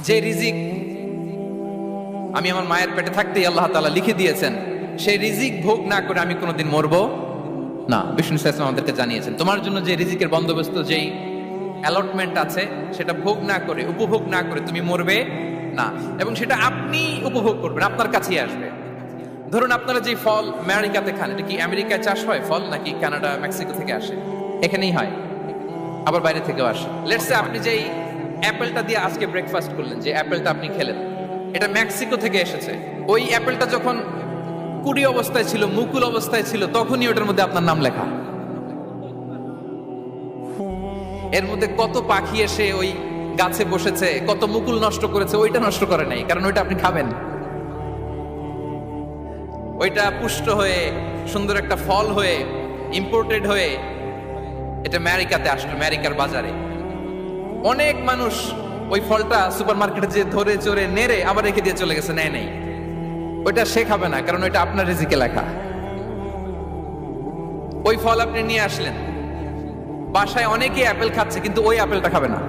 যে রিজিক আমি আমার মায়ের পেটে থাকতেই আল্লাহ তাআলা লিখে দিয়েছেন, সেই রিজিক ভোগ না করে আমি কোনোদিন মরবো না। বিষ্ণু ইসলাম আমাদেরকে জানিয়েছেন তোমার জন্য যে রিজিকের বন্দোবস্ত, যেই অ্যালটমেন্ট আছে, সেটা ভোগ না করে, উপভোগ না করে তুমি মরবে না, এবং সেটা আপনি উপভোগ করবেন, আপনার কাছেই আসবে। ধরুন আপনারা যে ফল আমেরিকাতে খান, এটা কি আমেরিকায় চাষ হয় ফল, নাকি কানাডা মেক্সিকো থেকে আসে? এখানেই হয়, আবার বাইরে থেকেও আসে। লেটস সে আপনি যেই অ্যাপেলটা দিয়ে আজকে ব্রেকফাস্ট করলেন, যে অ্যাপেলটা আপনি খেলেন, এটা মেক্সিকো থেকে এসেছে। ওই অ্যাপেলটা যখন কুড়ি অবস্থায় ছিল, মুকুল অবস্থায় ছিল, তখনই ওটার মধ্যে আপনার নাম লেখা। এর মধ্যে কত পাখি এসে ওই গাছে বসেছে, কত মুকুল নষ্ট করেছে, ওইটা নষ্ট করে নাই, কারণ ওইটা আপনি খাবেন। ওইটা পুষ্ট হয়ে সুন্দর একটা ফল হয়ে ইম্পোর্টেড হয়ে এটা আমেরিকাতে আসলো, আমেরিকার বাজারে। অনেক মানুষ ওই ফলটা সুপার মার্কেটে যে ধরে চড়ে নেড়ে আবার রেখে দিয়ে চলে গেছে, নেয় নেই। ওইটা সে খাবে না, কারণ ওইটা আপনার রিজিকে লেখা। ওই ফল আপনি নিয়ে আসলেন, বাসায় অনেকে অ্যাপেল খাচ্ছে, কিন্তু ওই অ্যাপেলটা খাবে না,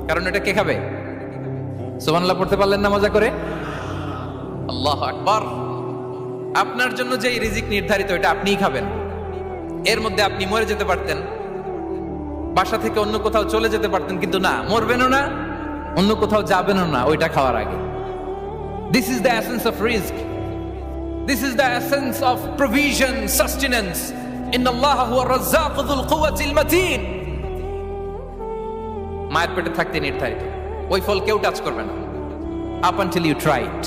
কারণ এটা কে খাবে? সুবহানাল্লাহ পড়তে পারলেন না মজা করে? আল্লাহু আকবার। আপনার জন্য যে রিজিক নির্ধারিত, এটা আপনিই খাবেন। এর মধ্যে আপনি মরে যেতে পারতেন, বাসা থেকে অন্য কোথাও চলে যেতে পারতেন, কিন্তু না, মরবেনও না, অন্য কোথাও যাবেনও না ওইটা খাওয়ার আগে। This is the essence of risk, this is the essence of provision, sustenance. ইন্নাল্লাহা হুয়া রাজ্জাকু যুল কুওয়াতিল মাতিন। মায়ের পেটে থাকতে নির্ধারিত, ওই ফল কেউ টাচ করবে না up until you try it.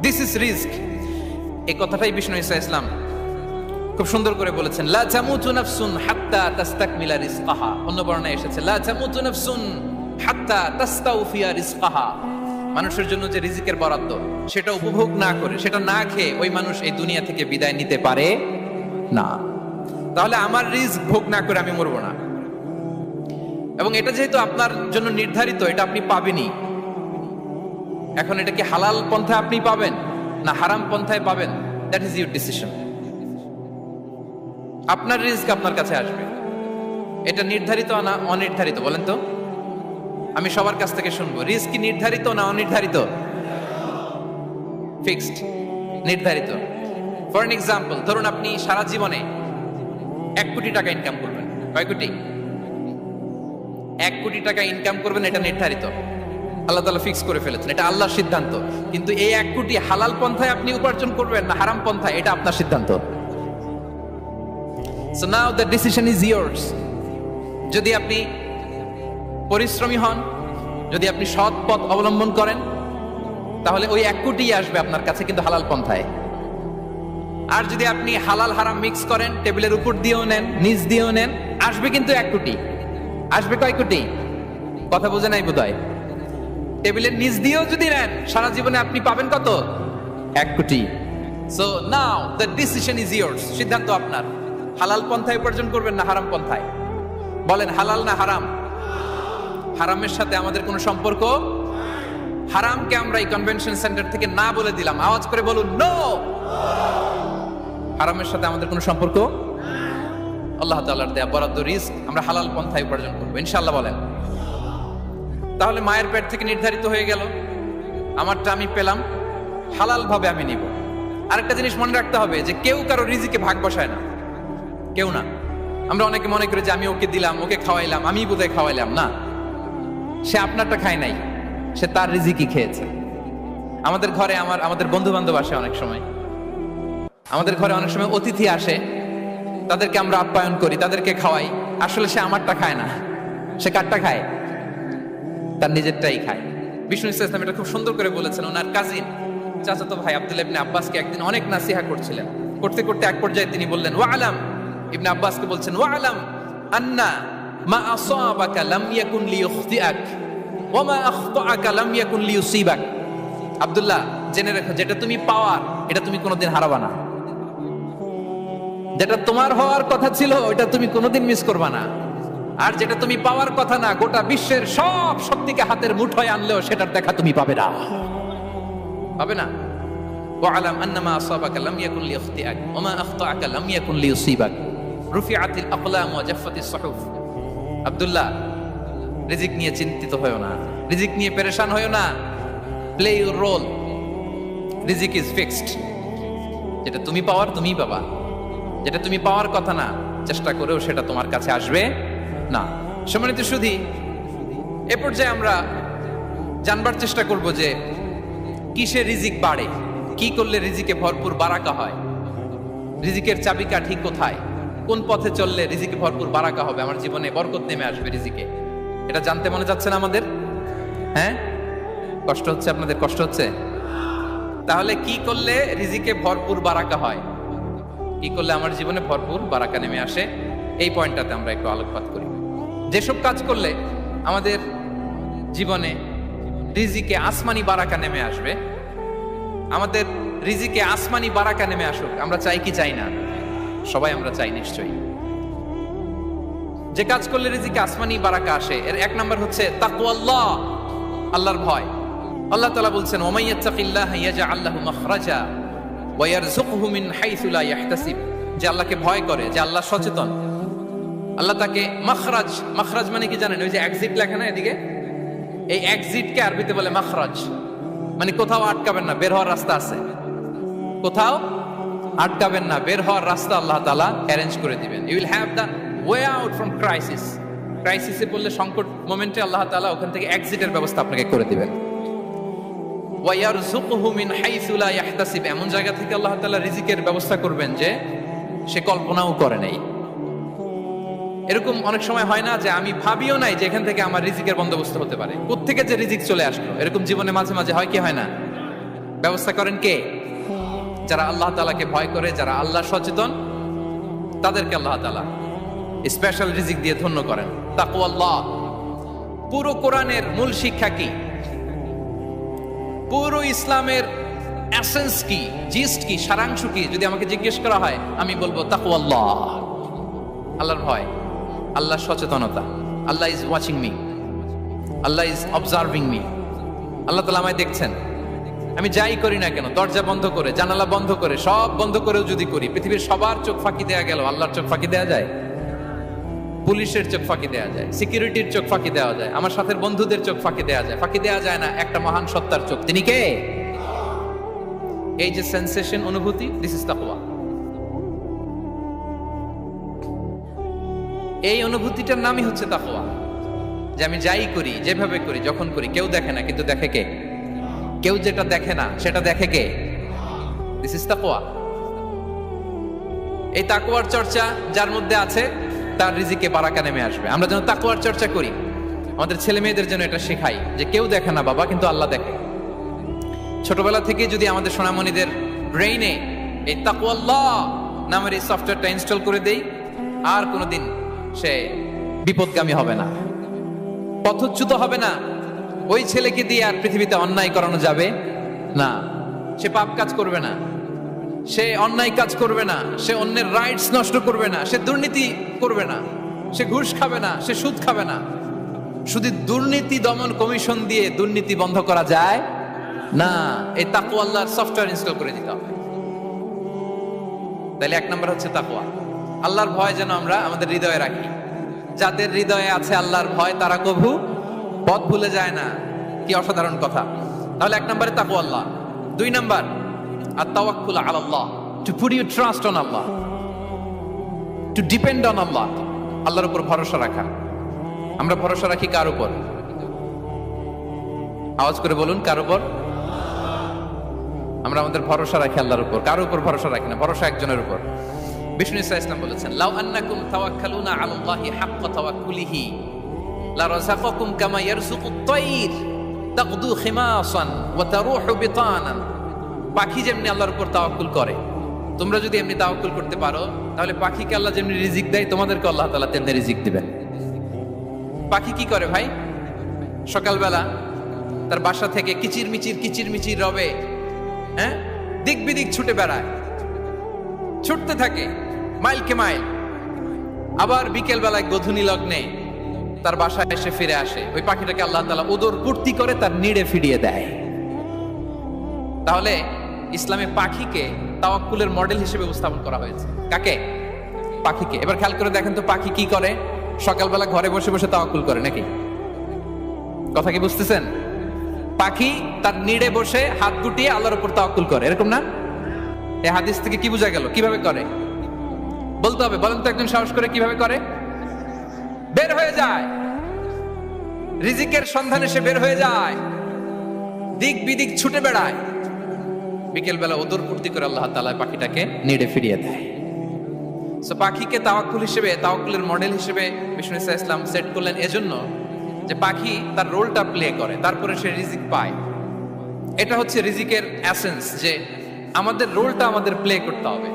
This is risk. এই কথাটাই বিষ্ণু ঈসা ইসলাম খুব সুন্দর করে বলেছেন, লা তামুতু নাফসুন হাত্তা তাস্তাকমিলা রিজকাহা। অন্য বর্ণনায় এসেছে লা তামুতু নাফসুন হাত্তা তাস্তাউফিয়া রিজকাহা। মানুষের জন্য যে রিজিকের বরাদ্দ, সেটা উপভোগ না করে, সেটা না খেয়ে ওই মানুষ এই দুনিয়া থেকে বিদায় নিতে পারে না। তাহলে আমার রিস্ক ভোগ না করে আমি মরবো না, এবং এটা যেহেতু আপনার জন্য নির্ধারিত, এটা আপনি পাবেনই। এখন এটা কি হালাল পন্থায় আপনি পাবেন না হারাম পন্থায় পাবেন, দ্যাট ইজ ইউর ডিসিশন। আপনার রিস্ক আপনার কাছে আসবে। এটা নির্ধারিত না অনির্ধারিত? বলেন তো, আমি সবার কাছ থেকে শুনবো, রিস্ক কি নির্ধারিত না অনির্ধারিত? ফিক্সড, নির্ধারিত। ফর এন এক্সাম্পল, ধরুন আপনি সারা জীবনে 1 কোটি টাকা ইনকাম করবেন। কয় কোটি? 1 কোটি টাকা ইনকাম করবেন, এটা নির্ধারিত, আল্লাহ তাআলা ফিক্স করে ফেলেছেন, এটা আল্লাহর সিদ্ধান্ত। কিন্তু এই 1 কোটি হালাল পন্থায় আপনি উপার্জন করবেন না হারাম পন্থায়, এটা আপনার সিদ্ধান্ত। So now the decision is yours. যদি আপনি পরিশ্রমী হন, যদি আপনি সৎ পথ অবলম্বন করেন, তাহলে ওই 1 কোটি আসবে আপনার কাছে, কিন্তু হালাল পন্থায়। আর যদি আপনি হালাল হারাম মিক্স করেন, টেবিলের উপর দিয়েও নেন, নিচ দিয়েও নেন, আসবে কিন্তু 1 কোটি। আসবে কয় কোটি? কথা বোঝে নাই বোধহয়। টেবিলের নিচ দিয়েও যদি নেন, সারা জীবনে আপনি পাবেন কত? 1 কোটি। So now the decision is years. সিদ্ধান্ত আপনার। হালাল পন্থায় উপার্জন করবেন না হারাম পন্থায়? বলেন, হালাল না হারাম? হারামের সাথে আমাদের কোনো সম্পর্ক? হারামকে আমরা এই কনভেনশন সেন্টার থেকে না বলে দিলাম, আওয়াজ করে বলুন নো। হারামের সাথে আমাদের কোনো সম্পর্ক? আল্লাহ তাআলার দেয়া বরাদ্দ রিস্ক আমরা হালাল পন্থায় উপার্জন করবো ইনশাআল্লাহ। বলেন। তাহলে মায়ের পেট থেকে নির্ধারিত হয়ে গেল, আমারটা আমি পেলাম, হালাল ভাবে আমি নিব। আরেকটা জিনিস মনে রাখতে হবে, যে কেউ কারো রিজিকে ভাগ বসায় না, কেউ না। আমরা অনেকে মনে করি যে আমি ওকে দিলাম, ওকে খাওয়াইলাম, আমি বোধহয় খাওয়াইলাম। না, সে আপনারটা খায় নাই, সে তার রিজিকই খেয়েছে। আমাদের ঘরে আমাদের বন্ধু বান্ধব আসে অনেক সময়, আমাদের ঘরে অনেক সময় অতিথি আসে, তাদেরকে আমরা আপ্যায়ন করি, তাদেরকে খাওয়াই। আসলে সে আমারটা খায় না, সে কারটা খায়? তার নিজেরটাই খায়। বিষ্ণু ইসলাম এটা খুব সুন্দর করে বলেছেন। ওনার কাজিন চাচাতো ভাই আব্দুল্লাহ ইবনে আব্বাসকে একদিন অনেক নাসিহা করছিলেন। করতে করতে এক পর্যায়ে তিনি বললেন, ওয়া আলাম, ইবনে আব্বাসকে বলছেন, ওয়া আলাম আন্না মা আসাবাকা লাম ইয়াকুন লিইখতিআক ওয়া মা আখতাআকা লাম ইয়াকুন লিইউসিবাক। আব্দুল্লাহ, জেনে রাখো, যেটা তুমি পাওয়ার, এটা তুমি কোনোদিন হারাবা না। যেটা তোমার হওয়ার কথা ছিল, ওটা তুমি কোনোদিন মিস করবা না। আর যেটা তুমি পাওয়ার কথা না, গোটা বিশ্বের সব শক্তিকে হাতের মুঠোয় আনলেও সেটার দেখা তুমি পাবে না, পাবে না। ওয়ালাম আন্নামা আসাবাকা লাম ইয়াকুন লিইখতিআক ওয়া মা আখতাআকা লাম ইয়াকুন লিইউসিবাক রুফিআতিল আকলাম ওয়া জাফফাতিস সুহুফ। আব্দুল্লাহ, রিজিক নিয়ে চিন্তিত হয়ো না, রিজিক নিয়ে পেরেশান হয়েও না, প্লে ইউর রোল। রিজিক ইজ ফিক্সড, যেটা তুমি পাওয়ার তুমিই পাবা, যেটা তুমি পাওয়ার কথা না চেষ্টা করেও সেটা তোমার কাছে আসবে না। সম্মানিত সুধী, এ পর্যায়ে আমরা জানবার চেষ্টা করব যে কিসে রিজিক বাড়ে, কি করলে রিজিকে ভরপুর বারাকা হয়, রিজিকের চাবিকাঠি কোথায়, কোন পথে চললে রিজিকে ভরপুর বারাকা হবে, আমার জীবনে বরকত নেমে আসবে রিজিকে। এটা জানতে মনে যাচ্ছে না আমাদের? হ্যাঁ, কষ্ট হচ্ছে আপনাদের? কষ্ট হচ্ছে? তাহলে কি করলে রিজিকে ভরপুর বারাকা হয়, কি করলে আমার জীবনে ভরপুর বারাকা নেমে আসে, এই পয়েন্টটাতে আমরা একটু আলোকপাত করি। যেসব কাজ করলে আমাদের জীবনে রিজিকে আসমানি বারাকা নেমে আসবে, আমাদের রিজিকে আসমানি বারাকা নেমে আসুক, আমরা চাই কি চাই না? সবাই আমরা চাই নিশ্চয়ই। যে কাজ করলে রিজিকে আসমানি বারাকা আসে, এর এক নাম্বার হচ্ছে তাকওয়াল্লাহ, আল্লাহর ভয়। আল্লাহ তাআলা বলছেন, ওয়া মাইয়াত্তাকিল্লাহা ইয়াজআল লাহু মাখরাজা ওয়া ইয়ারযুকহু মিন হাইসু লা ইয়াহতাসিব। যে আল্লাহকে ভয় করে, যে আল্লাহ সচেতন, আল্লাহ তাকে মাখরাজ, মাখরাজ মানে কি জানেন? ওই যে এক্সিট লেখা না এদিকে, এই এক্সিটকে আরবিতে বলে মাখরাজ, মানে কোথাও আটকাবেন না, বের হওয়ার রাস্তা আছে, কোথাও আটকাবেন না, বের হওয়ার রাস্তা আল্লাহ তাআলা অ্যারেঞ্জ করে দিবেন। You will have the way out from crisis. ক্রাইসিসে পড়লে, সংকট মোমেন্টে আল্লাহ তাআলা ওখান থেকে এক্সিটের ব্যবস্থা আপনাকে করে দিবেন। ওয়া ইয়ারযুকহু মিন হাইসু লা ইয়াহতাসিব, এমন জায়গা থেকে আল্লাহ তাআলা রিজিকের ব্যবস্থা করবেন যে সে কল্পনাও করে নাই। এরকম অনেক সময় হয় না যে আমি ভাবিও নাই যে এখান থেকে আমার রিজিকের বন্দোবস্ত হতে পারে, কোত্থেকে যে রিজিক চলে আসলো। এরকম জীবনে মাঝে মাঝে হয় কি হয় না? ব্যবস্থা করেন কে? যারা আল্লাহ তাআলাকে ভয় করে, যারা আল্লাহ সচেতন, তাদেরকে আল্লাহ তাআলা স্পেশাল রিজিক দিয়ে ধন্য করেন। তাকওয়াল্লাহ। পুরো কোরআনের মূল শিক্ষা কি? পুরো ইসলামের এসেন্স কি, জিস্ট কি, সারাংশ কি যদি আমাকে জিজ্ঞেস করা হয়, আমি বলবো তাকওয়াল্লাহ, আল্লাহর ভয়, আল্লাহর সচেতনতা। Allah is watching me, Allah is observing me. Allah তাআলা আমায় দেখছেন, আমি যাই করি না কেন, দরজা বন্ধ করে, জানালা বন্ধ করে, সব বন্ধ করেও যদি করি, পৃথিবীর সবার চোখ ফাঁকি দেয়া গেল, আল্লাহর চোখ ফাঁকি দেয়া যায়? পুলিশের চোখ ফাঁকি দেয়া যায়, সিকিউরিটির চোখ ফাঁকি দেওয়া যায়, আমার সাথের বন্ধুদের চোখ ফাঁকি দেয়া যায়, ফাঁকি দেয়া যায় না একটা মহান সত্তার চোখ। তিনি কে? এই যে সেন্সেশন, অনুভূতি, দিস ইজ তাকওয়া। এই অনুভূতিটার নামই হচ্ছে তাকওয়া, যে আমি যাই করি, যেভাবে করি, যখন করি, কেউ দেখে না কিন্তু দেখে কে? কেউ যেটা দেখে না সেটা দেখে কে? দিস ইজ তাকওয়া। এই তাকওয়ার চর্চা যার মধ্যে আছে, তার রিজিকে বারাকা নেমে আসবে। আমরা যেন তাকওয়ার চর্চা করি, আমাদের ছেলে মেয়েদের জন্য এটা শেখাই যে কেউ দেখে না বাবা, কিন্তু আল্লাহ দেখে। ছোটবেলা থেকে যদি আমাদের সোনামণিদের ব্রেইনে এই তাকওয়াল্লাহ নামের এই সফটওয়্যারটা ইনস্টল করে দেই, আর কোনোদিন সে বিপদগামী হবে না, পথচ্যুত হবে না। ওই ছেলেকে দিয়ে আর পৃথিবীতে অন্যায় করানো যাবে না, সে পাপ কাজ করবে না, সে অন্যায় কাজ করবে না, সে অন্যের রাইটস নষ্ট করবে না, সে দুর্নীতি করবে না, সে ঘুষ খাবে না, সে সুদ খাবে না। শুধু দুর্নীতি দমন কমিশন দিয়ে দুর্নীতি বন্ধ করা যায় না, এই তাকওয়া আল্লাহর সফটওয়্যার ইনস্টল করে দিতে হবে। তাহলে এক নম্বর হচ্ছে তাকওয়া। আল্লাহর ভয় যেন আমরা আমাদের হৃদয়ে রাখি। যাদের হৃদয়ে আছে আল্লাহর ভয়, তারা কভু পথ ভুলে যায় না। কি অসাধারণ কথা! তাহলে এক নম্বরে তাকওয়া আল্লাহ। দুই নম্বর আত-তাওয়াক্কুল আলাল্লাহ, to put your trust on Allah, to depend on Allah. আল্লাহর উপর ভরসা রাখা। আমরা ভরসা রাখি কার উপর? আওয়াজ করে বলুন, কার উপর? আমরা আমাদের ভরসা রাখি আল্লাহর উপর, কার উপর ভরসা রাখি না। ভরসা একজনের উপর। বিষ্ণু ইসলাম বলেছেন, লাউ আন্নাকুম তাওয়াক্কালুনা আলাল্লাহি হাক্কা তাওয়াক্কুলিহি লা রাযাকাকুম কামা ইয়ারযুকুত তায়র তাকদু খিমাসান ওয়া তারুহু বিতানান। পাখি যেমনি আল্লাহর উপর তাওয়াক্কুল করে, তোমরা যদি এমনি তাওয়াক্কুল করতে পারো, তাহলে পাখিকে আল্লাহ যেমনি রিজিক দেয়, তোমাদেরকে আল্লাহ তাআলা তেমনি রিজিক দিবেন। পাখি কি করে ভাই? সকালবেলা তার বাসা থেকে কিচিরমিচির রবে, হ্যাঁ, দিক বিদিক ছুটে বেড়ায়, ছুটতে থাকে মাইলকে মাইল। আবার বিকেল বেলায় গোধূলি লগ্নে তার বাসায় এসে ফিরে আসে। ওই পাখিটাকে আল্লাহ তাআলা উদর পূর্তি করে তার নিড়ে ফিরিয়ে দেয়। তাহলে ইসলামে পাখিকে তাওয়াক্কুলের মডেল হিসেবে উপস্থাপন করা হয়েছে। কাকে? পাখিকে। এবার খেয়াল করে দেখেন তো, পাখি কি করে? সকালবেলা ঘরে বসে বসে তাওয়াক্কুল করে নাকি? কথা কি বুঝতেছেন? পাখি তার নিড়ে বসে হাত গুটিয়ে আল্লাহর উপর তাওয়াক্কুল করে, এরকম না? এই হাদিস থেকে কি বোঝা গেল? কিভাবে করে বলতে হবে, বলেন তো একজন সাহস করে কিভাবে করে? বের হয়ে যায়, রিজিকের সন্ধানে সে বের হয়ে যায়, দিক বিদিক ছুটে বেড়ায়, বিকেল বেলা ওদর পূর্তি করে আল্লাহ তাআলা পাখিটাকে নিড়ে ফিরিয়ে দেয়। সো পাখিকে তাওয়াক্কুল হিসেবে, তাওয়াক্কুলের মডেল হিসেবে বিষ্ণু ইসলাম সেট করলেন এজন্য যে পাখি তার রোলটা প্লে করে, তারপরে সে রিজিক পায়। এটা হচ্ছে রিজিকের এসেন্স, যে আমাদের রোলটা আমাদের প্লে করতে হবে,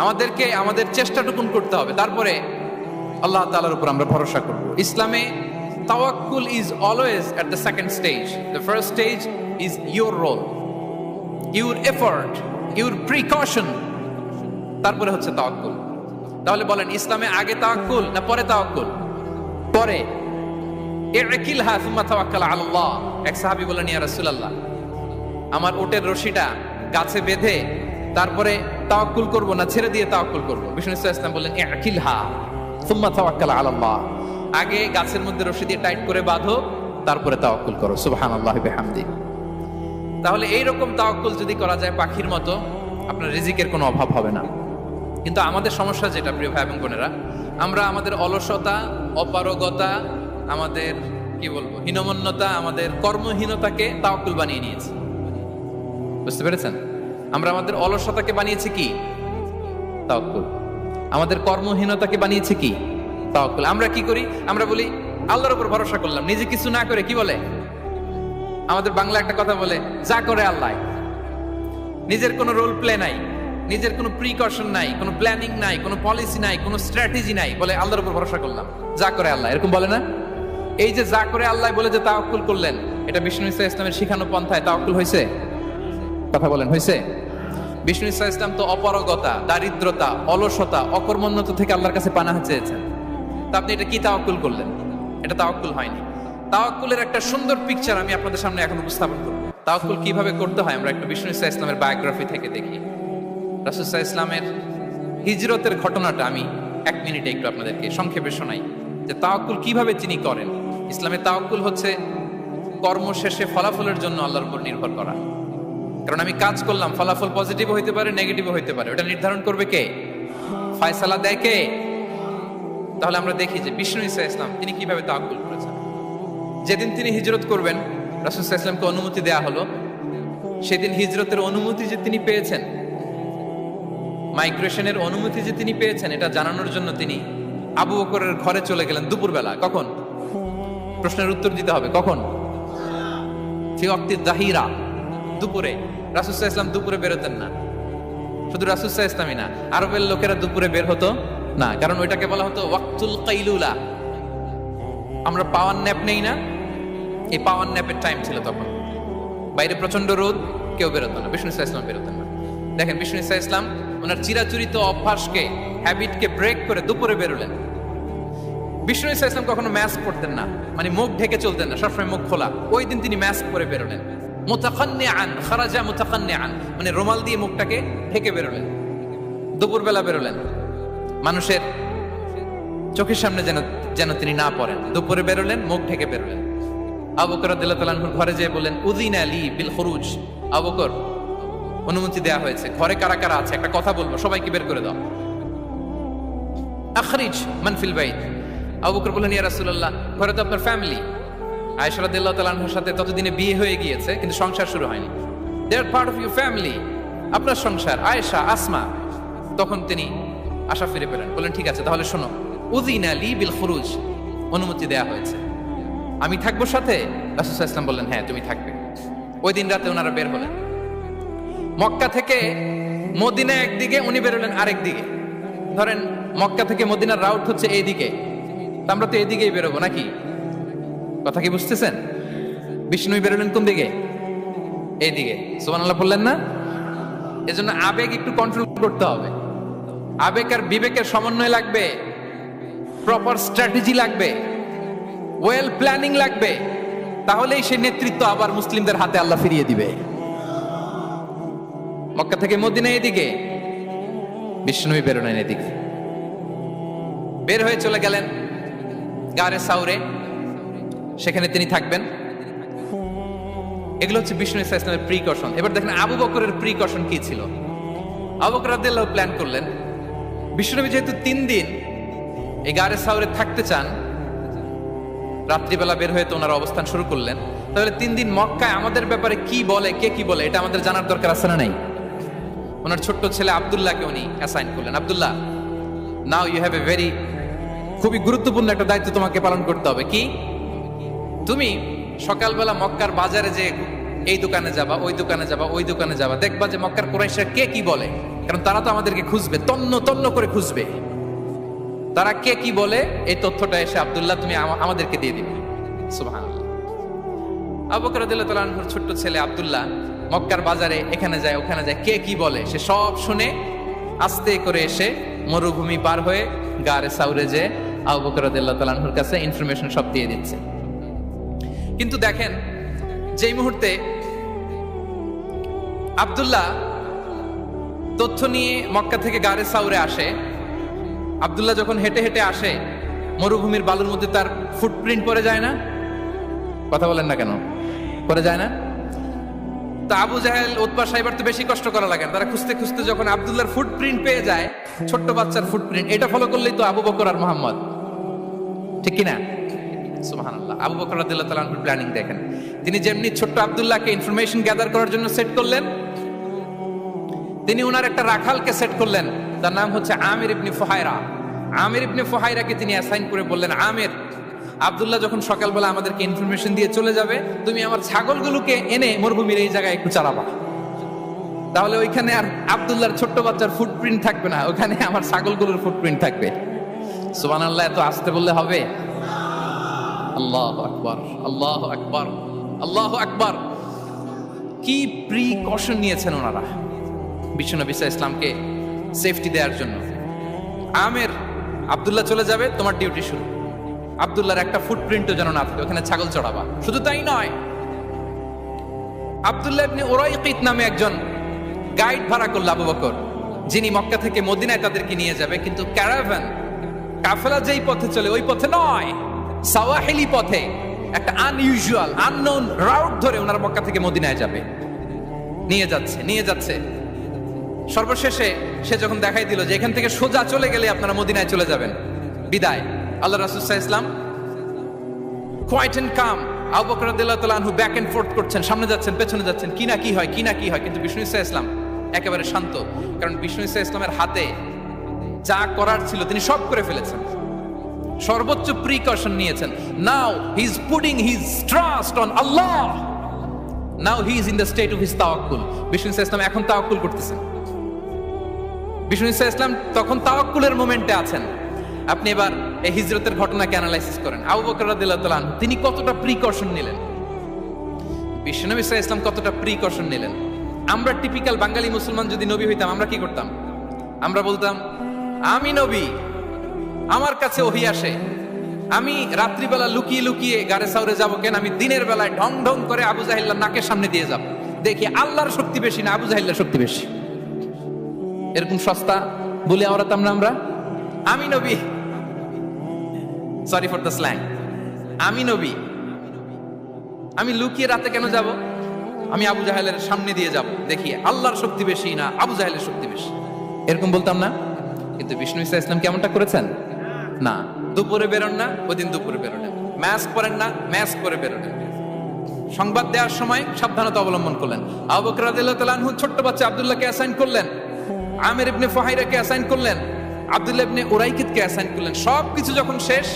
আমাদেরকে আমাদের চেষ্টাটুকুন করতে হবে, তারপরে আল্লাহ তাআলার উপর আমরা ভরসা করব। ইসলামে তাওয়াক্কুল is always at the second stage. The first stage is your role, your effort, your precaution, তারপরে হচ্ছে তাওয়াক্কুল। তাহলে বলেন, ইসলামে আগে তাওয়াক্কুল না পরে তাওয়াক্কুল? পরে। ইকিলহা সুম্মা তাওয়াক্কাল আলাল্লাহ। এক সাহাবী বলেন, ইয়া রাসূলুল্লাহ, আমার ওটের রশিটা গাছে বেঁধে তারপরে তাওয়াক্কুল করব না ছেড়ে দিয়ে তাওয়াক্কুল করব? বিষ্ণু ইসলাম বললেন, ইকিলহা সুম্মা তাওয়াক্কাল আলাল্লাহ। আগে গাছের মধ্যে রশি দিয়ে টাইট করে বাঁধো, তারপরে তাওয়াক্কুল করো। সুবহানাল্লাহি বিহামদি। তাহলে এইরকম তাওয়াক্কুল যদি করা যায় পাখির মতো, আপনার রিজিকের কোনো অভাব হবে না। কিন্তু আমাদের সমস্যা যেটা, প্রিয় ভাই এবং বোনেরা, আমরা আমাদের অলসতা, অপারগতা, আমাদের কি বলবো হীনমন্যতা, আমাদের কর্মহীনতাকে তাওয়াক্কুল বানিয়ে নিয়েছি। বুঝতে পেরেছেন? আমরা আমাদের অলসতাকে বানিয়েছি কি? তাওয়াক্কুল। আমাদের কর্মহীনতাকে বানিয়েছি কি? তাওয়াক্কুল। আমরা কি করি? আমরা বলি আল্লাহর উপর ভরসা করলাম, নিজে কিছু না করে। কি বলে আমাদের বাংলা একটা কথা বলে, যা করে আল্লাহ। নিজের কোনো রোল প্লে নাই, নিজের কোনো প্রিকশন নাই, কোনো প্ল্যানিং নাই, কোনো পলিসি নাই, কোনো স্ট্র্যাটেজি নাই, বলে আল্লাহর উপর ভরসা করলাম, যা করে আল্লাহ। এরকম বলে না? এই যে যা করে আল্লাহ বলে যে তাওয়াক্কুল করলেন, এটা বিষ্ণু ইসলামের শিখানো পন্থায় তাওয়াক্কুল হয়েছে? কথা বলেন, হয়েছে? বিষ্ণু ইসলাম তো অপারগতা, দারিদ্রতা, অলসতা, অকর্মণ্যতা থেকে আল্লাহর কাছে পানাহ চেয়েছেন। তা আপনি এটা কি তাওয়াক্কুল করলেন? এটা তাওয়াক্কুল হয়নি। তাওয়াক্কুলের একটা সুন্দর পিকচার আমি আপনাদের সামনে এখন উপস্থাপন করব। তাওয়াক্কুল কিভাবে করতে হয় আমরা একটু বিষ্ণু ইসলামের বায়োগ্রাফি থেকে দেখি। রাসূল সাল্লাল্লাহু আলাইহি ওয়াসাল্লামের হিজরতের ঘটনাটা আমি 1 মিনিটে একটু আপনাদেরকে সংক্ষেপে শোনাই, যে তাওয়াক্কুল কিভাবে তিনি করেন। ইসলামে তাওয়াক্কুল হচ্ছে কর্ম শেষে ফলাফলের জন্য আল্লাহর উপর নির্ভর করা। কারণ আমি কাজ করলাম, ফলাফল পজিটিভ হইতে পারে, নেগেটিভ হইতে পারে, ওটা নির্ধারণ করবে কে? ফয়সালা দেয় কে? তাহলে আমরা দেখি যে বিষ্ণু ইসলাম তিনি কিভাবে তাওয়াক্কুল করেছেন। যেদিন তিনি হিজরত করবেন, রাসূল সাল্লাল্লাহু আলাইহি ওয়াসাল্লামকে অনুমতি দেয়া হলো, সেদিন হিজরতের অনুমতি যে তিনি পেয়েছেন, মাইগ্রেশনের অনুমতি যে তিনি পেয়েছেন, এটা জানানোর জন্য তিনি আবু বকরের ঘরে চলে গেলেন দুপুরবেলা। কখন? প্রশ্নের উত্তর দিতে হবে, কখন? ফি ওয়াক্তিদ যাহিরা, দুপুরে। রাসূল সাল্লাল্লাহু আলাইহি ওয়াসাল্লাম দুপুরে বেরোতেন না। শুধু রাসূল সাল্লাল্লাহু আলাইহি ওয়াসাল্লামই না, আরবের লোকেরা দুপুরে বের হতো না, কারণ ওইটাকে বলা হতো ওয়াক্তুল কাইলুলা। আমরা পাওয়ার ন্যাপ নেই না, এই পাওয়ার ন্যাপের টাইম ছিল তখন। বাইরে প্রচন্ড রোদ, কেউ বেরোতো না, বিষ্ণু সাল্লাল্লাহু আলাইহি ওয়াসাল্লাম বেরোতেন না। দেখেন বিষ্ণু সাল্লাল্লাহু আলাইহি ওয়াসাল্লাম ওনার চিরাচরিত অভ্যাসকে, হ্যাবিটকে ব্রেক করে দুপুরে বেরোলেন। বিষ্ণু সাল্লাল্লাহু আলাইহি ওয়াসাল্লাম কখনো মাস্ক পরতেন না, মানে মুখ ঢেকে চলতেন না, সবসময় মুখ খোলা। ওই দিন তিনি মাস্ক পরে বেরোলেন। মুতাকান্নিআন, খারাজা মুতাকান্নিআন, মানে রুমাল দিয়ে মুখটাকে ঢেকে বেরোলেন। দুপুরবেলা বেরোলেন, মানুষের চোখের সামনে যেন তিনি না পড়েন। দুপুরে বেরোলেন, মুখ ঢেকে বেরোলেন। আবু বকর রাদিয়াল্লাহু তাআলা আনহুর ঘরে যেয়ে বললেন, উযিনা লি বিল খুরুজ। আবু বকর, অনুমতি দেয়া হয়েছে, ঘরে কারা কারা আছে একটা কথা বলবো, সবাইকে বের করে দাও। আখরিজ মান ফিল বাইত। আবু বকর বললেন, ইয়া রাসূলুল্লাহ, ঘরে তো আপনার ফ্যামিলি। আয়েশা রাদিয়াল্লাহু তাআলা আনহার সাথে ততদিনে বিয়ে হয়ে গিয়েছে, কিন্তু সংসার শুরু হয়নি। দে আর পার্ট অফ ইউর ফ্যামিলি, আপনার সংসার, আয়েশা, আসমা। তখন তিনি আশা ফিরে পেলেন, বললেন, ঠিক আছে তাহলে শোনো, উযিনা লি বিল খুরুজ, অনুমতি দেয়া হয়েছে, আমি থাকবো সাথে? রাসূল সাল্লাল্লাহু আলাইহি ওয়াসাল্লাম বললেন, হ্যাঁ তুমি থাকবে। ওই দিন রাতে ওনারা বের হলেন। মক্কা থেকে মদিনা একদিকে, উনি বেরোলেন আরেক দিকে। ধরেন মক্কা থেকে মদিনার রাউট হচ্ছে এইদিকে, আমরা তো এইদিকেই বেরোবো নাকি? কথা কি বুঝতেছেন? বিষ্ণু বেরোলেন কোন দিকে? এইদিকে। সুবহানাল্লাহ বললেন না? এজন্য আবেগ একটু কন্ট্রোল করতে হবে। আবেগ আর বিবেকের সমন্বয় লাগবে, প্রপার স্ট্র্যাটেজি লাগবে, ওয়েল প্ল্যানিং লাগবে, তাহলেই সেই নেতৃত্ব আবার মুসলিমদের হাতে আল্লাহ ফিরিয়ে দিবে। মক্কা থেকে মদিনা এদিকে, বিষ্ণু বেরোলেন এদিকে। বের হয়ে চলে গেলেন গারে সাউরে। সেখানে তিনি থাকবেন। এগুলো হচ্ছে বিষ্ণু ইসলামের প্রিকশন। এবার দেখেন আবু বকরের প্রিকশন কি ছিল। আবু বকর রাদিয়াল্লাহু প্ল্যান করলেন, বিশ্বনবী যেহেতু 3 দিন এই গারে সাউরে থাকতে চান, রাত্রিবেলা বের হয়ে তো ওনার অবস্থান শুরু করলেন, তাহলে 3 দিন মক্কায় আমাদের ব্যাপারে কি বলে, কে কি বলে, এটা আমাদের জানার দরকার আছে না নাই? ওনার ছোট্ট ছেলে আব্দুল্লাহকে উনি অ্যাসাইন করলেন। Abdullah, now you have a very, খুবই গুরুত্বপূর্ণ একটা দায়িত্ব তোমাকে পালন করতে হবে। কি? তুমি সকালবেলা মক্কার বাজারে যে এই দোকানে যাবা, ওই দোকানে যাবা, ওই দোকানে যাবা, দেখবা যে মক্কার কুরাইশরা কে কি বলে, কারণ তারা তো আমাদেরকে খুঁজবে, তন্ন তন্ন করে খুঁজবে। তারা কে কি বলে এই তথ্যটা এসে আব্দুল্লাহ তুমি আমাদেরকে দিয়ে দিবে। সুবহানাল্লাহ। আবু বকর রাদিয়াল্লাহু তাআলা আনহুর ছোট্ট ছেলে আব্দুল্লাহ মক্কার বাজারে এখানে যায় ওখানে যায়, কে কি বলে সে সব শুনে আস্তে করে এসে মরুভূমি পার হয়ে গারে সাউরে যে আবু বকর রাদিয়াল্লাহু তাআলা আনহুর কাছে ইনফরমেশন সব দিয়ে দিচ্ছে। কিন্তু দেখেন, যেই মুহূর্তে আব্দুল্লাহ তথ্য নিয়ে মক্কা থেকে গারে সাউরে আসে, আব্দুল্লাহ যখন হেঁটে হেঁটে আসে, মরুভূমির বালুর মধ্যে তার ফুটপ্রিন্ট পড়ে যায় না? কথা বলেন না কেন? পড়ে যায় না? তা আবু জাহেল, উতবা সাহেবার তো বেশি কষ্ট করা লাগে না। তারা খুঁজতে খুঁজতে যখন আব্দুল্লাহর ফুটপ্রিন্ট পেয়ে যায়, ছোট্ট বাচ্চার ফুটপ্রিন্ট, এটা ফলো করলেই তো আবু বকর আর মুহাম্মদ, ঠিক কিনা? সুবহানাল্লাহ। আবু বকর রাদিয়াল্লাহু তাআলা আনহুর প্ল্যানিং দেখেন। তিনি যেমনি ছোট্ট আব্দুল্লাহকে ইনফরমেশন গ্যাদার করার জন্য সেট করলেন, তিনি ওনার একটা রাখালকে সেট করলেন, তার নাম হচ্ছে আমির ইবনে ফুহায়রা। আমির ইবনে ফুহায়রাকে তিনি অ্যাসাইন করে বললেন, আমির, আব্দুল্লাহ যখন সকালবেলা আমাদেরকে ইনফরমেশন দিয়ে চলে যাবে, তুমি আমার ছাগলগুলোকে এনে মরুভূমির এই জায়গায় একটু চালাবা। তাহলে ওইখানে আর আব্দুল্লাহর ছোট্ট বাচ্চার ফুটপ্রিন্ট থাকবে না, ওখানে আমার ছাগলগুলোর ফুটপ্রিন্ট থাকবে। সুবহানাল্লাহ। এত আসতে বললে হবে? আল্লাহু আকবার, আল্লাহু আকবার, আল্লাহু আকবার। কি প্রিকশন নিয়েছেন ওনারা বিশ্বনবী সাল্লাল্লাহু আলাইহি ইসলামকে সেফটি দেওয়ার জন্য। আমের, আব্দুল্লাহ চলে যাবে, তোমার ডিউটি শুরু। আব্দুল্লাহর একটা ফুটপ্রিন্টও যেন না থাকে, ওখানে ছাগল চড়াবা। শুধু তাই নয়, আব্দুল্লাহ ইবনে উরাইকিত নামে একজন গাইড ভাড়া করল আবু বকর, যিনি মক্কা থেকে মদিনায় তাদেরকে নিয়ে যাবে। কিন্তু ক্যারাভান, কাফেলা যেই পথে চলে ওই পথে নয়, সাওয়াহিলি পথে, একটা আনইউজুয়াল আননোন রাউট ধরে ওনারা মক্কা থেকে মদিনায় যাবে। নিয়ে যাচ্ছে। সর্বশেষে সে যখন দেখাই দিল যে এখান থেকে সোজা চলে গেলে আপনারা মদিনায় চলে যাবেন, বিদায়। আল্লাহ রাসূল সাল্লাল্লাহু আলাইহি ওয়াসাল্লাম কোয়াইট এন্ড কাম, আবু বকর রাদিয়াল্লাহু তাআলা আনহু ব্যাক এন্ড ফোর্থ করছেন, সামনে যাচ্ছেন, পেছনে যাচ্ছেন, কি না কি হয়। কিন্তু বিষ্ণু সাল্লাল্লাহু আলাইহি ওয়াসাল্লাম একেবারে শান্ত, কারণ বিষ্ণু সাল্লাল্লাহু আলাইহি ওয়াসাল্লামের হাতে যা করার ছিল তিনি সব করে ফেলেছেন, সর্বোচ্চ প্রিকশন নিয়েছেন। Now he is putting his trust on Allah, now he is in the state of his তাওয়াক্কুল। বিষ্ণু সাল্লাল্লাহু আলাইহি ওয়াসাল্লাম এখন তাওয়াক্কুল করতেছেন। বিষ্ণু সাল্লাল্লাহু আলাইহি ওয়াসাল্লাম তখন তাওয়াক্কুলের মোমেন্টে আছেন। আপনি এবার এই হিজরতের ঘটনাকে অ্যানালাইসিস করেন। আবু বকর রাদিয়াল্লাহু তাআলা আনহু তিনি কতটা প্রিকশন নিলেন, বিশ্বনবী সাল্লাল্লাহু আলাইহি ওয়াসাল্লাম কতটা প্রিকশন নিলেন। আমরা টিপিক্যাল বাঙালি মুসলমান যদি নবী হইতাম, আমরা কি করতাম? আমরা বলতাম, আমি নবী, আমার কাছে ওহী আসে, আমি রাত্রিবেলা লুকিয়ে লুকিয়ে গারে সাউরে যাবো কেন? আমি দিনের বেলায় ঢং ঢং করে আবু জাহিল্লার নাকের সামনে দিয়ে যাব, দেখি আল্লাহর শক্তি বেশি না আবু জাহিল্লার শক্তি বেশি। এরকম সস্তা বলে আওড়াতাম না আমরা, আমি নবী, সরি ফর দ্য স্ল্যাং, আমি নবী, আমি লুকিয়ে রাতে কেন যাব? আমি আবু জাহেলের সামনে দিয়ে যাব, দেখি আল্লাহর শক্তি বেশি না আবু জাহেলের শক্তি বেশি। এরকম বলতাম না? কিন্তু বিষ্ণু ইসা ইসলাম কেমনটা করেছেন? না, দুপুরে বেরোন না, ওই দিন দুপুরে বেরোলেন। মাস্ক পরেন না, মাস্ক পরে বেরোলেন। সংবাদ দেওয়ার সময় সাবধানতা অবলম্বন করলেন। আবু বকর রাদিয়াল্লাহু তাআলা আনহু ছোট্ট বাচ্চা আব্দুল্লাহকে অ্যাসাইন করলেন, আমির ইবনে ফুহাইরাকে অ্যাসাইন করলেন, আব্দুল্লাহ ইবনে উরাইকিতকে অ্যাসাইন করলেন। সবকিছু যখন শেষ,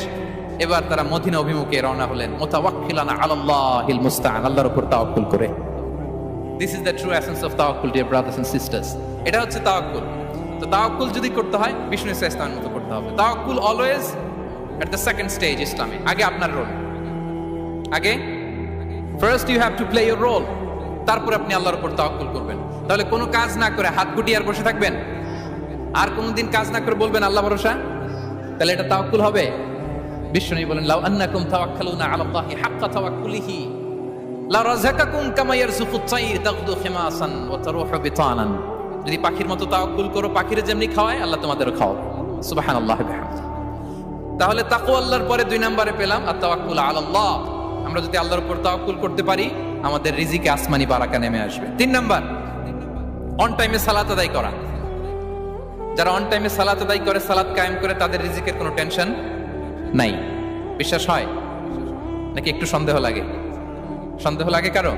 এবার তারা মদিনা অভিমুখে রওনা হলেন, মুতাওয়াক্কিলানা আলাল্লাহিল মুস্তাআন, আল্লাহর উপর তাওয়াক্কুল করে। This is the true essence of তাওয়াক্কুল, ডিয়ার ব্রাদার্স এন্ড সিস্টার্স। এটা হচ্ছে তাওয়াক্কুল। তো তাওয়াক্কুল যদি করতে হয় বিষ্ণু ইসা ইসলামের মতো করতে হবে। তাওয়াক্কুল always at the second stage ইসলামে। আগে আপনার রোল, আগে first you have to play your role, তারপর আপনি আল্লাহর উপর তাওয়াক্কুল করবেন। তাহলে কোনো কাজ না করে হাত গুটিয়ে আর বসে থাকবেন, আর কোনদিন কাজ না করে বলবেন আল্লাহ ভরসা, তাহলে এটা তাওয়াক্কুল হবে? বিশ্বনবী বলেন, লাউ আন্নাকুম তাওয়াক্কালুনা আলাল্লাহি হাক্কা তাওয়াক্কুলিহি লা রাযাকাকুম কামা ইয়ারযুকুত তায়র তাগদু খিমাসান ওয়া তারুহু বিতানান। যদি পাখির মতো তাওয়াক্কুল করো, পাখিরে যেমনি খাওয়ায় আল্লাহ তোমাদেরও খাওয়াবে। সুবহানাল্লাহি ওয়া বিহামদিহি। তাহলে তাকওয়া আল্লাহর পরে 2 নম্বরে পেলাম আত-তাওয়াক্কুল আলাল্লাহ। আমরা যদি আল্লাহর উপর তাওয়াক্কুল করতে পারি, আমাদের রিজিকে আসমানি বারাকা নেমে আসবে। 3 নাম্বার, অন টাইমে সালাত আদায় করা। যারা অন টাইমে সালাত আদায় করে, সালাত কায়েম করে, তাদের রিজিকের কোনো টেনশন নাই। বিশ্বাস হয় নাকি একটু সন্দেহ লাগে? সন্দেহ লাগে কারো?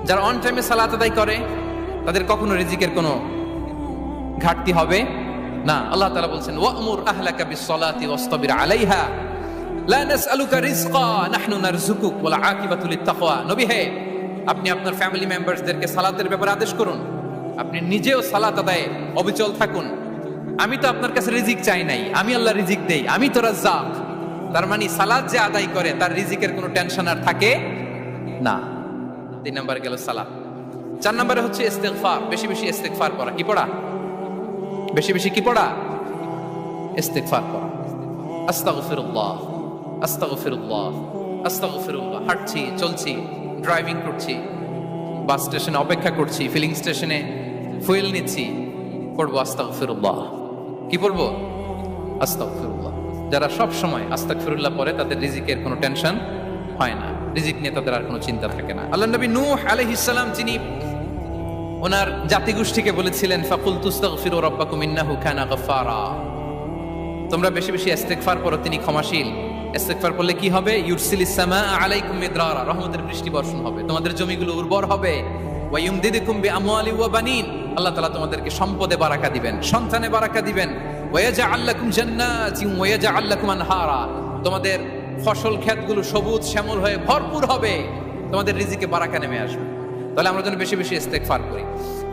যারা অন টাইমে সালাত আদায় করে তাদের কখনো রিজিকের কোনো ঘাটতি হবে না। আল্লাহ তাআলা বলছেন, ওয়া'মুর আহলাকা বিস-সালাতি ওয়াসতাবির আলাইহা লা নাসআলুকা রিজকা নাহনু নারযুকুক ওয়াল আকিবাতু লিত-তাকওয়া। নবী হে, আপনি আপনার ফ্যামিলি মেম্বারসদেরকে সালাতের ব্যাপারে আদেশ করুন, আপনি নিজেও সালাত আদায়ে অবিচল থাকুন। আমি তো আপনার কাছে রিজিক চাই নাই, আমি আল্লাহ রিজিক দেই, আমি তো রাজ্জাক। তার মানে সালাত যে আদায় করে তার রিজিকের কোনো টেনশন আর থাকে না। 3 নম্বরে গেল সালাত। 4 নম্বরে হচ্ছে ইস্তিগফার, বেশি বেশি ইস্তিগফার করা। কি পড়া? বেশি বেশি কি পড়া? ইস্তিগফার করা। আস্তাগফিরুল্লাহ, আস্তাগফিরুল্লাহ, আস্তাগফিরুল্লাহ। হাঁটছি, চলছি, ড্রাইভিং করছি, বাস স্টেশনে অপেক্ষা করছি, ফিলিং স্টেশনে ফুয়েল নিচ্ছি, পড়বো আস্তাগফিরুল্লাহ। কি পড়বো? আস্তাগফিরুল্লাহ। যারা সব সময় আস্তাগফিরুল্লাহ পড়ে তাদের রিজিকের কোনো টেনশন হয় না, রিজিক নিয়ে তাদের আর কোনো চিন্তা থাকে না। আল্লাহ নবী নূহ আলাইহিস সালাম, যিনি ওনার জাতিগোষ্ঠীকে বলেছিলেন, ফাকুলতু আস্তাগফিরু রাব্বাকুম ইন্নাহু কানা গাফফারা, তোমরা বেশি বেশি ইস্তিগফার করো, তিনি ক্ষমাশীল। ইস্তিগফার করলে কি হবে? ইউরসিলিস সামাআ আলাইকুম মিদরারা, রহমতের বৃষ্টি বর্ষণ হবে, তোমাদের জমিগুলো উর্বর হবে। ওয়া ইউমদিদুকুম বিআমওয়ালি ওয়া বানিন, আল্লাহ তাআলা তোমাদেরকে সম্পদে বারাকা দিবেন, সন্তানে বারাকা দিবেন। ওয়া ইয়াজআল লাকুম জান্নাতিন ওয়া ইয়াজআল লাকুম আনহারা, তোমাদের ফসল ক্ষেতগুলো সবুজ শ্যামল হয়ে ভরপুর হবে, তোমাদের রিজিকে বারাকা নেমে আসবে। তাহলে আমরা যেন বেশি বেশি ইস্তিগফার করি।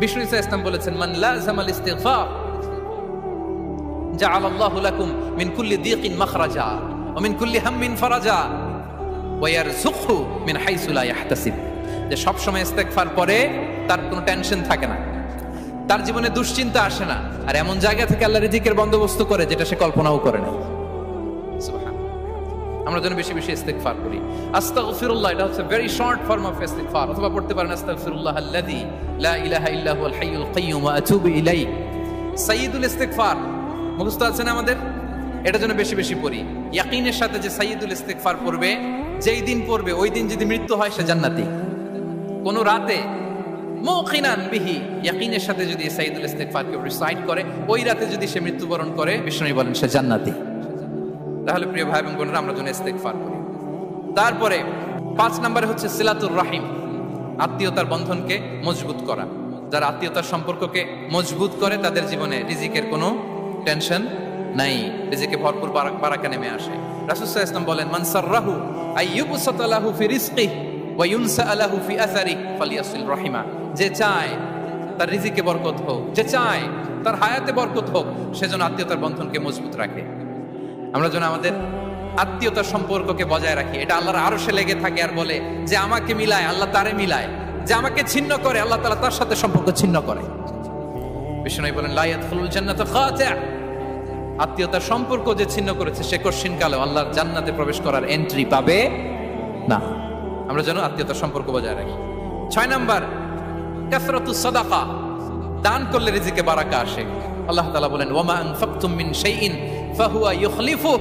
বিষ্ণু ইসা ইসলাম বলেছেন, মান লাযামাল ইস্তিগফার জাআলাল্লাহু লাকুম মিন কুল্লি দীকিন মাখরাজা ওয়া মিন কুল্লি হাম্মিন ফারাজা ওয়া ইয়ারযুকহু মিন হাইসু লা ইয়াহতাসিব। যে সব সময় ইস্তিগফার পড়ে তার কোনো টেনশন থাকে না, তার জীবনে দুশ্চিন্তা আসে না, আর এমন জায়গা থেকে আল্লাহ রিজিকের বন্দোবস্ত করে যেটা সে কল্পনাও করে না। আমরা যেন বেশি বেশি ইস্তিগফার করি। আস্তাগফিরুল্লাহ, এটা হচ্ছে ভেরি শর্ট ফর্ম অফ ইস্তিগফার। অথবা পড়তে পারেন আস্তাগফিরুল্লাহ আল্লাযী লা ইলাহা ইল্লা হুয়াল হাইয়ুল কাইয়্যুম ওয়া আতুবু ইলাইহি। সাইয়্যিদুল ইস্তিগফার মুখস্থ আছে না আমাদের? এটা যেন বেশি বেশি পড়ি। ইয়াকিনের সাথে যে সাইয়্যিদুল ইস্তিগফার পড়বে, যেই দিন পড়বে ওই দিন যদি মৃত্যু হয় সে জান্নাতি। কোন রাতে মুকিনান বিহি, ইয়াকিনের সাথে যদি সাইয়্যিদুল ইস্তিগফার কে রিসাইট করে, ওই রাতে যদি সে মৃত্যুবরণ করে, বিষ্ণু বলেন সে জান্নাতি। তাহলে প্রিয় ভাই এবং বোনেরা, আমরা যেন ইস্তিগফার করি। তারপরে 5 নম্বরে হচ্ছে সিলাতুর রাহিম, আত্মীয়তার বন্ধনকে মজবুত করা। যারা আত্মীয়তার সম্পর্ককে মজবুত করে তাদের জীবনে রিজিকের কোনো টেনশন নাই, রিজিকে ভরপুর বারাকা নেমে আসে। রাসূল সাল্লাল্লাহু আলাইহি ওয়াসাল্লাম বলেন, মান সাররাহু আইয়ুবসাতা লাহু ফি রিজকিহি ওয়া ইউনসা লাহু ফি আসারিহি ফালিয়াসিল রাহিমা। যে চায় তার রিজিকে বরকত হোক, যে চায় তার হায়াতে বরকত হোক, সেজন্য আত্মীয়তার বন্ধনকে মজবুত রাখে। আমরা যেন আমাদের আত্মীয়তার সম্পর্ককে বজায় রাখি। এটা আল্লাহর আরশে লেগে থাকে আর বলে যে আমাকে মিলায়, আল্লাহ তারে মিলায়। যে আমাকে ছিন্ন করে, আল্লাহ তাআলা তার সাথে সম্পর্ক ছিন্ন করে। বিষ্ণু বলেন, লা ইয়াদখুলুল জান্নাতা খাতি', আত্মীয়তার সম্পর্ক যে ছিন্ন করেছে সে কশিনকালেও আল্লাহর জান্নাতে প্রবেশ করার এন্ট্রি পাবে না। আমরা যেন আত্মীয়তার সম্পর্ক বজায় রাখি। 6 নাম্বার, কাসরাতুস সাদাকা, দান করলে রিজিকে বারাকা আসে। আল্লাহ তাআলা বলেন, ওয়া মা আনফাকতুম মিন শাইইন ফাহুয়া ইউখলিফুহু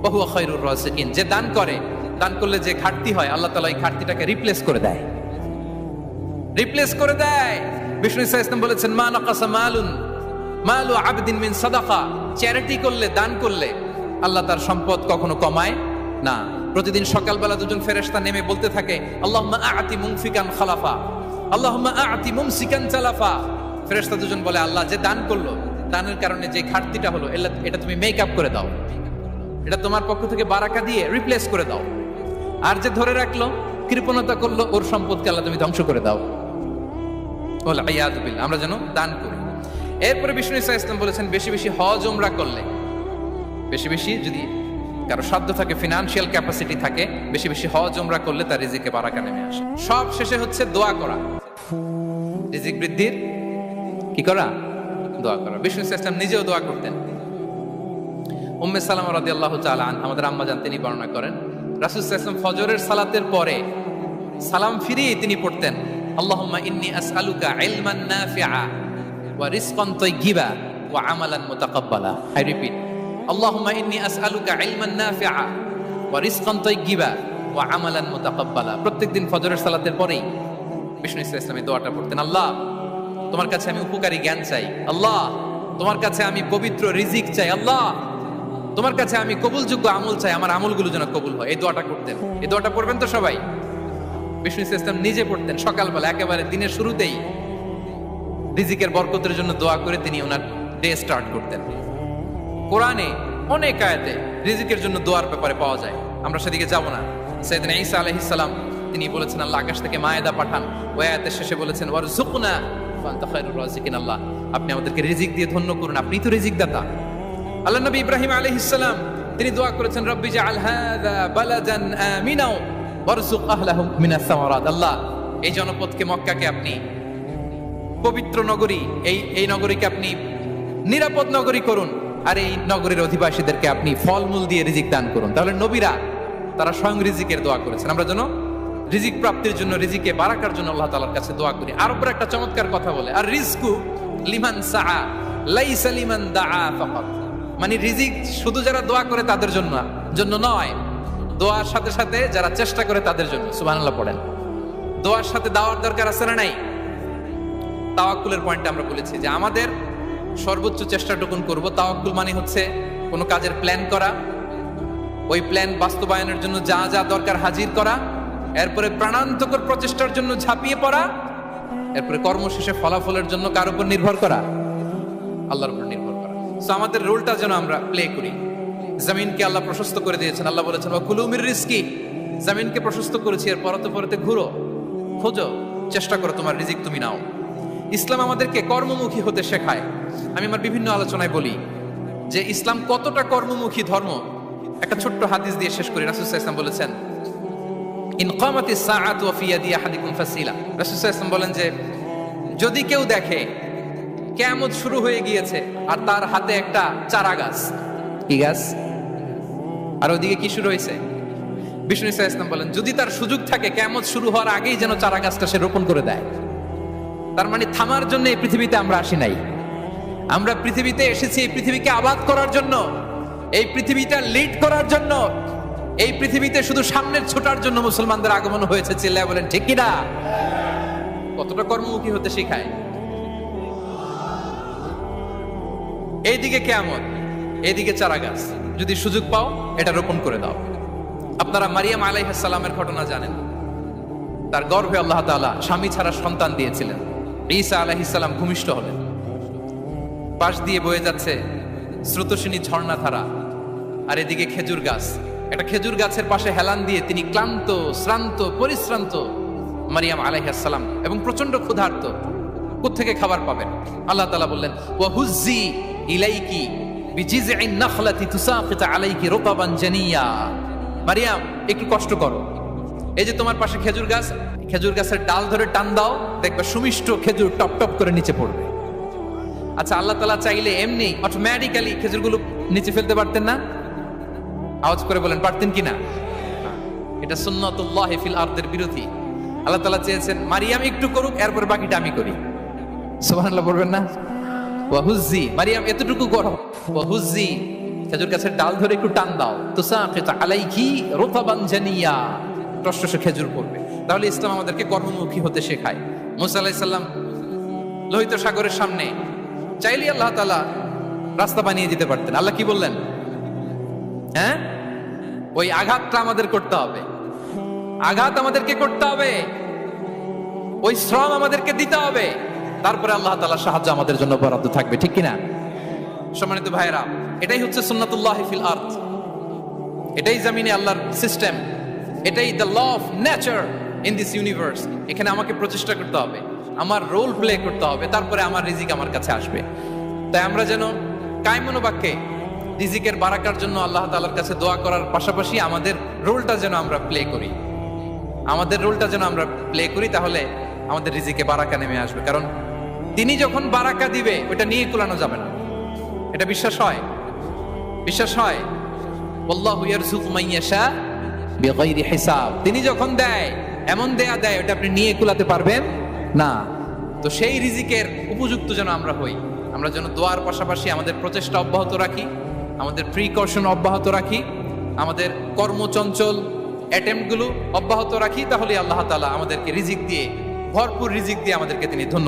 ওয়া হুয়া খায়রুর রাযিকিন। যে দান করে, দান করলে যে ঘাটতি হয়, আল্লাহ তাআলা এই ঘাটতিটাকে রিপ্লেস করে দেয়, রিপ্লেস করে দেয়। বিষ্ণু ইসা ইসলাম বলেছেন, মা নাকাসা মালু আবদিন মিন সাদাকা, চ্যারিটি করলে, দান করলে আল্লাহ তার সম্পদ কখনো কমায় না। প্রতিদিন সকালবেলা দুজন ফেরেশতা নেমে বলতে থাকে, আল্লাহুম্মা আ'তি মুনফিকান খালাফা, আল্লাহুম্মা আ'তি মুমসিকান চালাফা। ফেরেশতা দুজন বলে, আল্লাহ যে দান করলো, দানের কারণে যে ঘাটতিটা হলো, এটা তুমি মেক আপ করে দাও, এটা তোমার পক্ষ থেকে বারাকা দিয়ে রিপ্লেস করে দাও। আর যে ধরে রাখলো, কৃপণতা করলো, ওর সম্পদকে আল্লাহ তুমি ধ্বংস করে দাও। ওয়াল আয়াযু বিল্লাহ। আমরা যেন দান করি। এরপরে বিষ্ণু ইসা ইসলাম বলেছেন, বেশি বেশি হজ উমরা করলে, বেশি বেশি যদি কারো সাধ্য থাকে, ফিনান্সিয়াল ক্যাপাসিটি থাকে, বেশি বেশি হজ উমরা করলে তার রিজিকে বারাকা নেমে আসে। সব শেষে হচ্ছে দোয়া করা, রিজিক বৃদ্ধির কি করা? দোয়া করা। বিষ্ণু ইসা ইসলাম নিজেও দোয়া করতেন। উম্মে সালামা রাদিয়াল্লাহু তাআলা আনহা, আমাদের আম্মা জান, তিনি বর্ণনা করেন, রাসূল সাল্লাল্লাহু আলাইহি ওয়াসাল্লাম ফজরের সালাতের পরে সালাম ফিরিয়ে তিনি পড়তেন, আল্লাহুম্মা ইন্নী আসআলুকা ইলমান নাফিআ ওয়া রিজকান তাইয়্যিবা ওয়া আমালান মুতাকাব্বালা। আই রিপিট, আল্লাহুম্মা ইন্নী আসআলুকা ইলমান নাফিআ ওয়া রিজকান তাইয়্যিবা ওয়া আমালান মুতাকাব্বালা। প্রত্যেকদিন ফজরের সালাতের পরেই বিষ্ণু ইসলাম এই দোয়াটা পড়তেন, আল্লাহ তোমার কাছে আমি উপকারী জ্ঞান চাই, আল্লাহ তোমার কাছে আমি পবিত্র রিজিক চাই, আল্লাহ তোমার কাছে আমি কবুলযোগ্য আমল চাই, আমার আমলগুলো যেন কবুল হয়। এই দোয়াটা করতেন। এই দোয়াটা পড়বেন তো সবাই। বিষ্ণু ইসলাম নিজে পড়তেন সকালবেলা, একেবারে দিনের শুরুতেই রিজিকের বরকতের জন্য দোয়া করে তিনি ওনার ডে স্টার্ট করতেন। কোরআনে অনেক আয়াতে রিজিকের জন্য দোয়ার ব্যাপারে পাওয়া যায়, আমরা সেদিকে যাব না। সাইয়েদনা ঈসা আলাইহিস সালাম তিনি বলেছেন আল্লাহ আকাশ থেকে মায়েদা পাঠান, ওই আয়াতের শেষে বলেছেন ওয়ারযুকনা ফাআনতা খায়রুর রাযিকিন, আল্লাহ আপনি আমাদেরকে রিজিক দিয়ে ধন্য করুন, আপনিই তো রিজিক দাতা। আল্লাহ নবী ইব্রাহিম আলাইহিস সালাম তিনি দোয়া করেছেন রব্বি জাআল হাযা বালাদান আমিনা ওয়ারযুক আহলাহু মিনাস সামারাত, আল্লাহ এই জনপদকে মক্কাকে আপনি পবিত্র নগরী, এই নগরীকে আপনি নিরাপদ নগরী করুন, আর এই নগরীর অধিবাসীদেরকে আপনি ফলমূল দিয়ে রিজিক দান করুন। তাহলে নবীরা তারা স্বয়ং রিজিকের দোয়া করেছেন। আমরা যেন রিজিক প্রাপ্তির জন্য, রিজিকে বারাকার জন্য আল্লাহ তাআলার কাছে দোয়া করি। আরবরা একটা চমৎকার কথা বলে, আর রিজকু লিমান সাআ লাইসা লিমান দাআ ফাকাত, মানে রিজিক শুধু যারা দোয়া করে তাদের জন্য নয়, দোয়ার সাথে সাথে যারা চেষ্টা করে তাদের জন্য। সুবহানাল্লাহ পড়েন। দোয়ার সাথে দাওয়ার দরকার আছে না নাই? তাওয়াক্কুলের পয়েন্টে আমরা বলেছি যে আমাদের সর্বোচ্চ চেষ্টাটুকুন করব। তাওয়াক্কুল মানে হচ্ছে কোনো কাজের প্ল্যান করা, ওই প্ল্যান বাস্তবায়নের জন্য যা যা দরকার হাজির করা, এরপরে প্রাণান্তকর প্রচেষ্টার জন্য ঝাঁপিয়ে পড়া, এরপরে কর্মশেষে ফলাফলের জন্য কার উপর নির্ভর করা? আল্লাহর উপর নির্ভর করা। সো আমাদের রোলটা যেন আমরা প্লে করি। জমিনকে আল্লাহ প্রশস্ত করে দিয়েছেন, আল্লাহ বলেছেন ওয়া কুলু মির রিজকি, জমিনকে প্রশস্ত করেছি, এর পরতে পরতে ঘুরো, খোঁজো, চেষ্টা করো তোমার রিজিক তুমি নাও। ইসলাম আমাদেরকে কর্মমুখী হতে শেখায়। আমি আমার বিভিন্ন আলোচনায় বলি যে ইসলাম কতটা কর্মমুখী ধর্ম। একটা ছোট্ট হাদিস দিয়ে শেষ করি। রাসূল সাল্লাল্লাহু আলাইহি ওয়াসাল্লাম বলেছেন ইন কামাতিস সাআতু ওয়া ফি ইয়াদি আহাদিকুম ফাসিলা। রাসূল সাল্লাল্লাহু আলাইহি ওয়াসাল্লাম বলেন যে যদি কেউ দেখে কিয়ামত শুরু হয়ে গিয়েছে আর তার হাতে একটা চারা গাছ, কি গাছ? আর ওদিকে কি শুরু হয়েছে? বিষ্ণু সাল্লাল্লাহু আলাইহি ওয়াসাল্লাম বলেন যদি তার সুযোগ থাকে কিয়ামত শুরু হওয়ার আগেই যেন চারা গাছটা সে রোপণ করে দেয়। তার মানে থামার জন্য এই পৃথিবীতে আমরা আসি নাই। আমরা পৃথিবীতে এসেছি এই পৃথিবীকে আবাদ করার জন্য, এই পৃথিবীটা লিড করার জন্য, এই পৃথিবীতে শুধু সামনের ছোটার জন্য মুসলমানদের আগমন হয়েছে। চিল্লায় বলেন ঠিক কিনা? কতটা কর্মমুখী হতে শেখায়। এইদিকে কিয়ামত, এইদিকে চারা গাছ, যদি সুযোগ পাও এটা রোপণ করে দাও। আপনারা মারিয়াম আলাইহিস সালামের ঘটনা জানেন। তার গর্ভে আল্লাহ তাআলা স্বামী ছাড়া সন্তান দিয়েছিলেন। ঈসা আলাইহিস সালাম ভূমিষ্ঠ হলেন। পাশ দিয়ে বয়ে যাচ্ছে স্রোতস্বিনী ঝর্ণাধারা, আর এদিকে খেজুর গাছ। একটা খেজুর গাছের পাশে হেলান দিয়ে তিনি ক্লান্ত, শ্রান্ত, পরিশ্রান্ত মারিয়াম আলাইহিস সালাম, এবং প্রচন্ড ক্ষুধার্ত। কোত্থেকে খাবার পাবেন? আল্লাহ তাআলা বললেন ওয়া হুজ্জি ইলাইকি বিজিযইন নাখলাতি তুসাকিত আলাইকি রুতাবান জানিয়া। মারিয়াম একটু কষ্ট করো, এই যে তোমার পাশে খেজুর গাছ, খেজুর গাছের ডাল ধরে টান দাও, দেখবে সুমিষ্ট খেজুর টপ টপ করে নিচে পড়বে। আচ্ছা, আল্লাহ তাআলা চাইলে এমনি অটোমেটিক্যালি খেজুরগুলো নিচে ফেলতে পারতেন না? আওয়াজ করে বলেন পারতেন কিনা? এটা সুন্নাতুল্লাহি ফিল আরদের বিরোধী। আল্লাহ তাআলা চেয়েছেন মারিয়াম একটু করুক, এরপর বাকিটা আমি করি। সুবহানাল্লাহ বলবেন না? ওয়া হুজ্জি, মারিয়াম এতটুকু করো, ওয়া হুজ্জি খেজুর গাছের ডাল ধরে একটু টান দাও, তুসাকিত আলাইকি রুতাবান জানিয়া, টসটসে খেজুর পড়বে। তাহলে ইসলাম আমাদেরকে কর্মমুখী হতে শেখায়। মুসা আলাইহিস সালাম লোহিত সাগরের সামনে চাইলে আল্লাহ তাআলা রাস্তা বানিয়ে দিতে পারতেন। আল্লাহ কি বললেন? হ্যাঁ, ওই আঘাতটা আমাদের করতে হবে, আঘাত আমাদেরকে করতে হবে, ওই শ্রম আমাদেরকে দিতে হবে, তারপরে আল্লাহ তাআলার সাহায্য আমাদের জন্য বরাদ্দ থাকবে। ঠিক কিনা? সম্মানিত ভাইরা, এটাই হচ্ছে সুন্নাতুল্লাহি ফিল আরদ। এটাই জমিনে আল্লাহর সিস্টেম, এটাই the law of nature in this universe. এখানে আমাকে প্রচেষ্টা করতে হবে, আমার রোল প্লে করতে হবে, তারপরে আমার রিজিক আমার কাছে আসবে। তাই আমরা যেন কায়মনোবাক্যে রিজিকের বারাকার জন্য আল্লাহ তাআলার কাছে দোয়া করার পাশাপাশি আমাদের রোলটা যেন আমরা প্লে করি, আমাদের রোলটা যেন আমরা প্লে করি, তাহলে আমাদের রিজিকে বারাকা নেমে আসবে। কারণ তিনি যখন বারাকা দিবে ওটা নিয়ে কুলানো যাবে না। এটা বিশ্বাস হয়? বিশ্বাস হয়? আল্লাহু ইয়ারযুকু মান ইয়াশা বিগাইরি হিসাব। তিনি যখন দেয় এমন দেয়া দেয় ওটা আপনি নিয়ে কুলাতে পারবেন না। তো সেই রিজিকের উপযুক্ত যেন আমরা হই। আমরা যেন দোয়ার পাশাপাশি আমাদের প্রচেষ্টা অব্যাহত রাখি, আমাদের প্রিকশন অব্যাহত রাখি, আমাদের কর্মচঞ্চল অ্যাটেম্প গুলো অব্যাহত রাখি, তাহলে আল্লাহ তাআলা আমাদেরকে রিজিক দিয়ে, ভরপুর রিজিক দিয়ে আমাদেরকে তিনি ধন্য